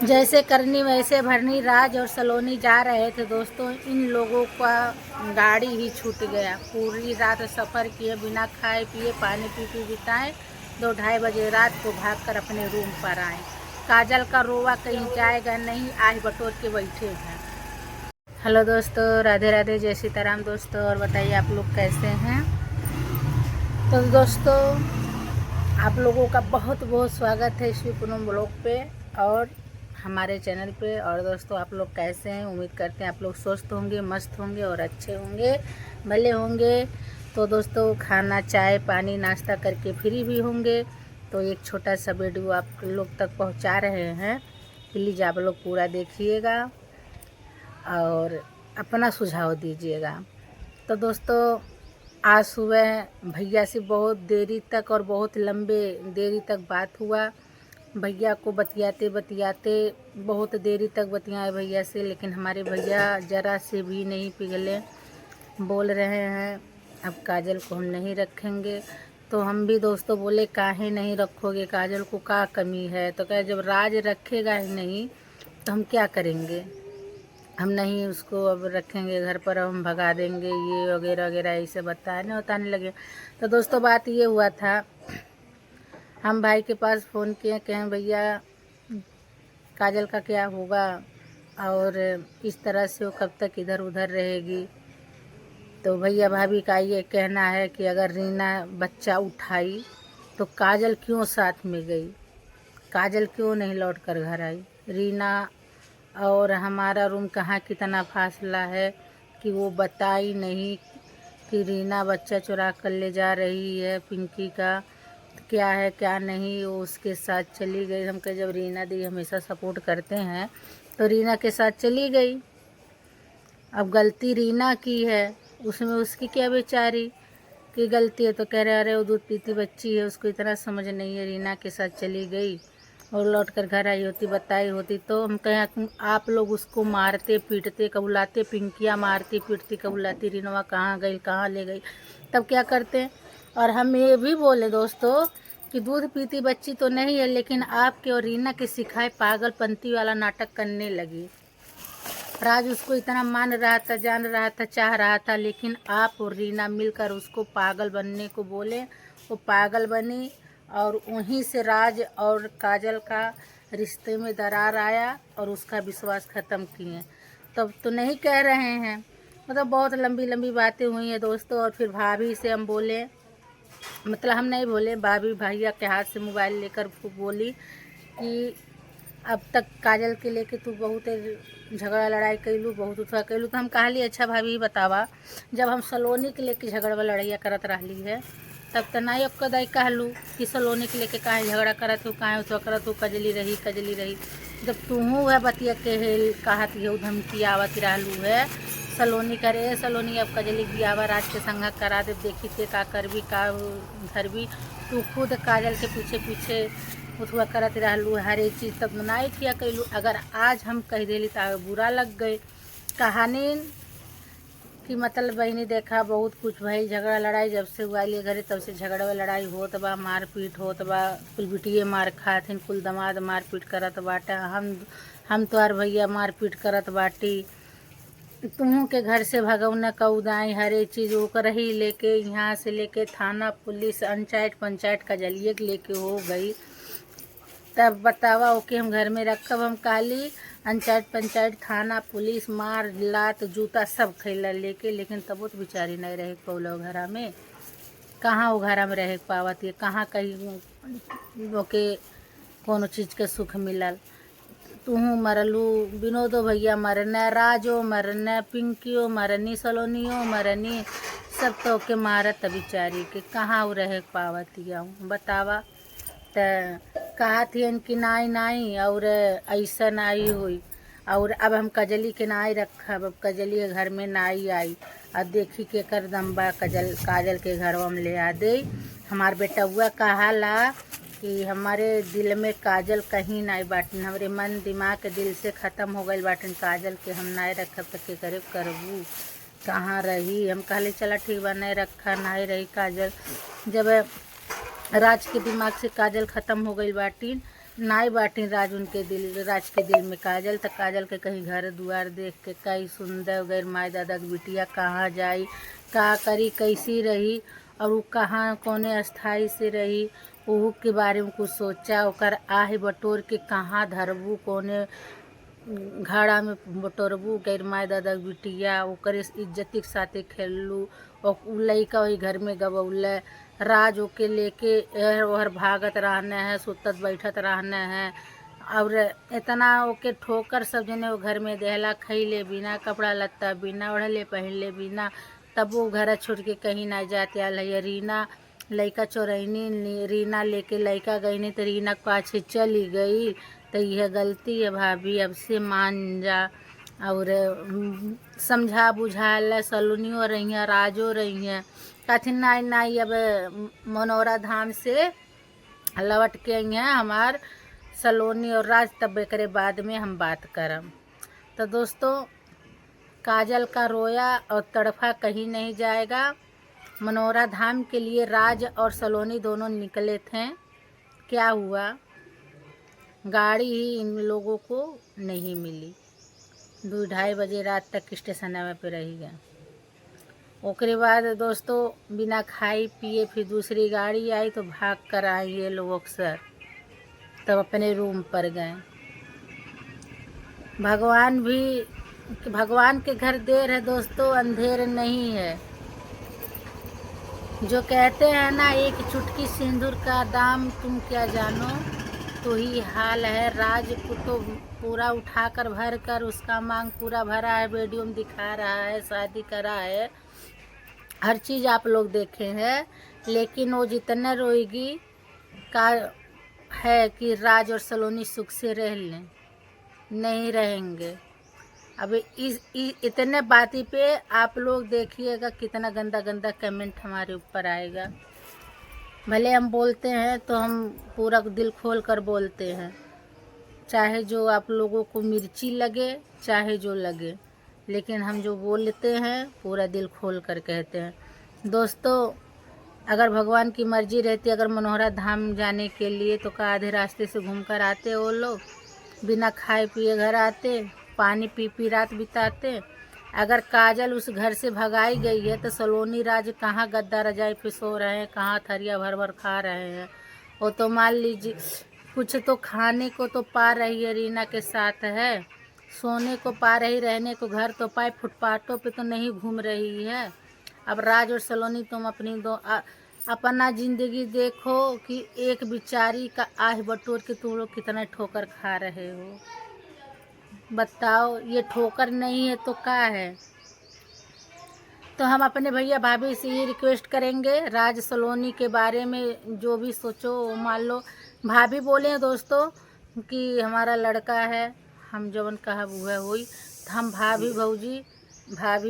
जैसे करनी वैसे भरनी। राज और सलोनी जा रहे थे दोस्तों, इन लोगों का गाड़ी ही छूट गया। पूरी रात सफ़र किए बिना खाए पिए, पानी पी पी बिताए। 2-2:30 बजे रात को भागकर अपने रूम पर आए। काजल का रोवा कहीं जाएगा नहीं, आज बटोर के बैठे हैं। हेलो दोस्तों, राधे राधे, जय सीताराम दोस्तों। और बताइए आप लोग कैसे हैं। तो दोस्तों, आप लोगों का बहुत बहुत स्वागत है श्री पूनम ब्लॉग पे और हमारे चैनल पे। और दोस्तों, आप लोग कैसे हैं। उम्मीद करते हैं आप लोग स्वस्थ होंगे, मस्त होंगे और अच्छे होंगे, भले होंगे। तो दोस्तों, खाना चाय पानी नाश्ता करके फ्री भी होंगे। तो एक छोटा सा वीडियो आप लोग तक पहुंचा रहे हैं, प्लीज़ आप लोग पूरा देखिएगा और अपना सुझाव दीजिएगा। तो दोस्तों, आज सुबह भैया से बहुत देरी तक और बहुत लंबे देरी तक बात हुआ। भैया को बतियाते बतियाते बहुत देरी तक बतियाए भैया से, लेकिन हमारे भैया ज़रा से भी नहीं पिघले। बोल रहे हैं अब काजल को हम नहीं रखेंगे। तो हम भी दोस्तों बोले काहे नहीं रखोगे, काजल को क्या कमी है। तो कहे जब राज रखेगा ही नहीं तो हम क्या करेंगे, हम नहीं उसको अब रखेंगे घर पर, हम भगा देंगे, ये वगैरह वगैरह ऐसे बताने लगे। तो दोस्तों, बात ये हुआ था, हम भाई के पास फ़ोन किए, कहें भैया काजल का क्या होगा और इस तरह से वो कब तक इधर उधर रहेगी। तो भैया भाभी का ये कहना है कि अगर रीना बच्चा उठाई तो काजल क्यों साथ में गई, काजल क्यों नहीं लौट कर घर आई। रीना और हमारा रूम कहाँ कितना फासला है कि वो बताई नहीं कि रीना बच्चा चुरा कर ले जा रही है पिंकी का, क्या है क्या नहीं। वो उसके साथ चली गई। हम कहे जब रीना दी हमेशा सपोर्ट करते हैं तो रीना के साथ चली गई। अब गलती रीना की है, उसमें उसकी क्या बेचारी की गलती है। तो कह रहे अरे वो दूध पीती बच्ची है, उसको इतना समझ नहीं है। रीना के साथ चली गई और लौट कर घर आई होती, बताई होती तो हम कहें आप लोग उसको मारते पीटते, कबुलाते, पिंकिया मारती पीटती कबुलाती, रीनवा कहाँ गई कहाँ ले गई, तब क्या करते। और हम ये भी बोले दोस्तों कि दूध पीती बच्ची तो नहीं है, लेकिन आपके और रीना के सिखाए पागलपंती वाला नाटक करने लगी। राज उसको इतना मान रहा था, जान रहा था, चाह रहा था, लेकिन आप और रीना मिलकर उसको पागल बनने को बोले। वो पागल बनी और वहीं से राज और काजल का रिश्ते में दरार आया और उसका विश्वास ख़त्म किए। तब तो नहीं कह रहे हैं, मतलब बहुत लंबी लंबी बातें हुई हैं दोस्तों। और फिर भाभी से हम बोले, मतलब हम नहीं बोले, भाभी भैया के हाथ से मोबाइल लेकर बोली कि अब तक काजल के लेके तू बहुत झगड़ा लड़ाई कैलू, बहुत उठवा कैलू। तो हम कहली अच्छा भाभी बतावा, जब हम सलोनी के लेके झगड़ा लड़ाइया करत रही है तब तो नहीं अब कदाई कहलू कि सलोनी के लेके काहे झगड़ा करत हो, काहे उठवा करत हो, कजली रही कजली रही। जब तूहू है बतिया के कहत हो धमकी आवत रहलू है सलोनी करे, सलोनी अब कजली बियावा राज के संग करा दे, देखी ते का करबी का धरबी। तू खुद काजल के पीछे पीछे उठवा करत रहलू हर एक चीज़, तब नहीं किया कैलू। अगर आज हम कह दिली तो बुरा लग गए। कहानी कि मतलब बहनी देखा बहुत कुछ भाई, झगड़ा लड़ाई जब से हुआ लिए घरे तब से झगड़ा लड़ाई होत बा, मार पीट होत बा, कुल बिटिए मार खातिन, कुल दमाद मार पीट करत बाटा, हम तो यार भैया मार पीट करत बाटी। तुहों के घर से भगवना कौदाई हर एक चीज़ वो कर ही लेके, यहाँ से लेके थाना पुलिस पंचायत का जलिए लेके हो गई। तब बतावा ओके हम घर में रखब। हम काली पंचायत थाना पुलिस मार लात जूता सब खैला लेके, लेकिन तब वो तो बेचारी नहीं रह पौलो घर में। कहाँ वो घर में रह पावत है, कहाँ कहीं ओके कोनो चीज़ के सुख मिलल। तुहू मरलू, विनोदो भैया मरने, राजो मरने, पिंकियो मरनी, सलोनियो मरनी, सब तो के मारत बिचारी के, कहाँ वो रह पावतिया बतावा। त कहा थी कि नाई नाई और ऐसा नाई हुई। और अब हम कजली के नाई रखब, अब कजली के घर में नाई आई। अब देखी के कर दम्बा काजल के घर में ले आ दे। हमार बेटा हुआ कहाला कि हमारे दिल में काजल कहीं नहीं बाटन, हमारे मन दिमाग दिल से ख़त्म हो गई बाटन। काजल के हम नहीं रखब तो के करे करबू, कहाँ रही। हम कहले चला ठीक बा नहीं रखा, नहीं रही काजल। जब राज के दिमाग से काजल ख़त्म हो गई बाटी नाई बाटी राज के दिल में काजल, तक काजल के कहीं घर दुआर देख के कई सुंदर गैर माय दादा की बिटिया कहाँ जाई, का करी, कैसी रही और वो कहाँ कोने अस्थाई से रही, ओहू के बारे में कुछ सोचा। ओकर आह बटोर के कहाँ धरबू, कोने घाड़ा में बटोरबू गैर माय दादा की बिटिया, ओकर इज्जती के साथे खेललू और उ लइका वही घर में गबौल। राज ओके लेके एहर ओहर भागत रहने हैं, सुतत बैठत रहने हैं और इतना ओके ठोकर सब जने वो घर में देहला, खैले बिना, कपड़ा लत्ता बिना, ओढ़ले पहनले बिना, तब वो घर छोड़ के कहीं ना जाते आल है। रीना लइका चोरैनी, रीना लेके लइका गईनी तो रीना के पाछे चली गई। तो यह गलती है भाभी, अब से मान जा और समझा बुझा सलोनियो रही हैं, राजो रही हैं, कथिन नाई नाई अब मनोरा धाम से लौट के आई हैं हमार सलोनी और राज, तब एकरे बाद में हम बात करम। तो दोस्तों, काजल का रोया और तड़फा कहीं नहीं जाएगा। मनोरा धाम के लिए राज और सलोनी दोनों निकले थे। क्या हुआ, गाड़ी ही इन लोगों को नहीं मिली, 2-2:30 बजे रात तक स्टेशन पे रही गए। ओकरे बाद दोस्तों बिना खाई पिए फिर दूसरी गाड़ी आई तो भाग कर आए ये लोग अक्सर, तब अपने रूम पर गए। भगवान के घर देर है दोस्तों, अंधेर नहीं है। जो कहते हैं ना, एक चुटकी सिंदूर का दाम तुम क्या जानो, तो ही हाल है। राज को तो पूरा उठाकर भर कर उसका मांग पूरा भरा है, वीडियो में दिखा रहा है, शादी करा है, हर चीज़ आप लोग देखे हैं। लेकिन वो जितना रोएगी का है कि राज और सलोनी सुख से रह लें, नहीं रहेंगे। अब इतने बाती पे आप लोग देखिएगा कितना गंदा गंदा कमेंट हमारे ऊपर आएगा। भले हम बोलते हैं तो हम पूरा दिल खोल कर बोलते हैं, चाहे जो आप लोगों को मिर्ची लगे चाहे जो लगे, लेकिन हम जो बोलते हैं पूरा दिल खोल कर कहते हैं। दोस्तों, अगर भगवान की मर्जी रहती, अगर मनोहरा धाम जाने के लिए, तो का आधे रास्ते से घूम कर आते वो लोग, बिना खाए पिए घर आते, पानी पी पी रात बिताते। अगर काजल उस घर से भगाई गई है तो सलोनी राज कहाँ गद्दा रजाई पे सो रहे हैं, कहाँ थरिया भर भर खा रहे हैं। वो तो मान लीजिए कुछ तो खाने को तो पा रही है, रीना के साथ है, सोने को पा रही, रहने को घर तो पाए, फुटपाथों पे तो नहीं घूम रही है। अब राज और सलोनी तुम अपना ज़िंदगी देखो कि एक बिचारी का आह बटोर के तुम लोग कितना ठोकर खा रहे हो। बताओ, ये ठोकर नहीं है तो क्या है। तो हम अपने भैया भाभी से ये रिक्वेस्ट करेंगे, राज सलोनी के बारे में जो भी सोचो, मान लो भाभी बोले हैं दोस्तों कि हमारा लड़का है, हम जवन कहा वो है हुई, तो हम भाभी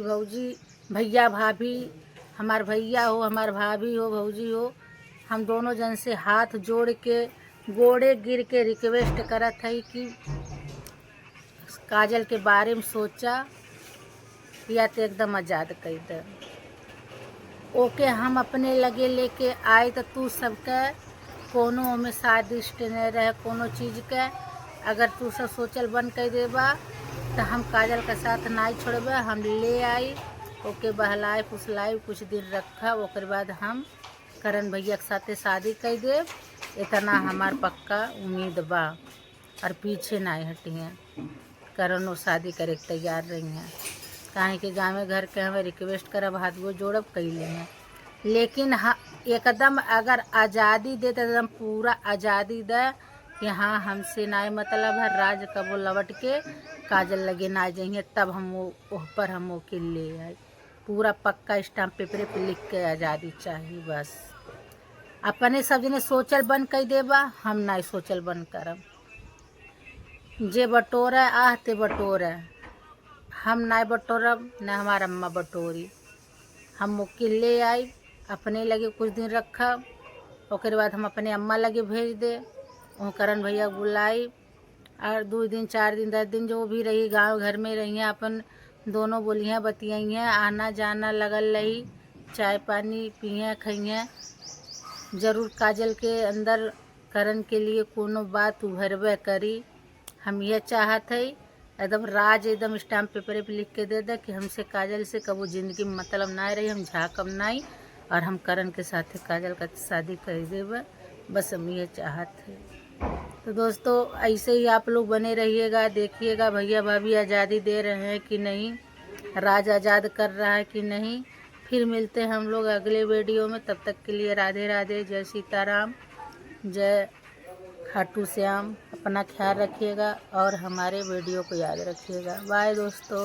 भौजी भैया भाभी, हमार भैया हो, हमार भाभी हो, भौजी हो, हम दोनों जन से हाथ जोड़ के गोड़े गिर के रिक्वेस्ट करत है कि काजल के बारे में सोचा या तो एकदम आज़ाद कर दे। ओके हम अपने लगे लेके आए तो तू सबके कोनो में सादिष्ट नहीं रहे कोनो चीज़ के। अगर तू सब सोचल बंद कर देबा तो हम काजल का साथ नहीं छोड़बे, हम ले आई ओके बहलाए फुसलाए कुछ दिन रखा, ओकर बाद हम करण भैया के साथे शादी कर देब। इतना हमार पक्का उम्मीद बा और पीछे नहीं हटी हैं। करण वो शादी करे के तैयार रही हैं, काहे कि गाँव घर के हमें रिक्वेस्ट करब हाथ वो जोड़ब कैले हैं। लेकिन हाँ, एकदम अगर आज़ादी दे तो एकदम पूरा आज़ादी दे कि हाँ हमसे ना मतलब है, राज कब वो लौट के काजल लगे ना जाइए, तब हम वो पर हम वो ले आए। पूरा पक्का स्टाम्प पेपर पे लिख के आज़ादी चाहिए बस। अपने सब जने सोचल बंद कर देबा, हम नहीं सोचल बंद करब। जे बटोरा आह ते बटोरा, हम नहीं बटोरब न हमार अम्मा बटोरी। हम मुक्किल ले आई, अपने लगे कुछ दिन रखब, ओकर बाद हम अपने अम्मा लगे भेज दे। वहाँ करण भैया बुलाई और 2 दिन 4 दिन 10 दिन जो भी रही गांव घर में रही हैं, अपन दोनों बोलियाँ बतियाई हैं, आना जाना लगल रही, चाय पानी पिए खाइए। ज़रूर काजल के अंदर करण के लिए कोनो बात उभरबे करी। हम यह चाहत है एकदम राज एकदम स्टाम्प पेपर पे लिख के दे दे कि हमसे काजल से कबो ज़िंदगी में मतलब ना रही, हम झाकम नहीं और हम करण के साथ काजल का शादी कर देवे। बस हम ये चाहत है। तो दोस्तों ऐसे ही आप लोग बने रहिएगा, देखिएगा भैया भाभी आज़ादी दे रहे हैं कि नहीं, राज आज़ाद कर रहा है कि नहीं। फिर मिलते हैं हम लोग अगले वीडियो में। तब तक के लिए राधे राधे, जय सीताराम, जय खाटू श्याम। अपना ख्याल रखिएगा और हमारे वीडियो को याद रखिएगा। बाय दोस्तों।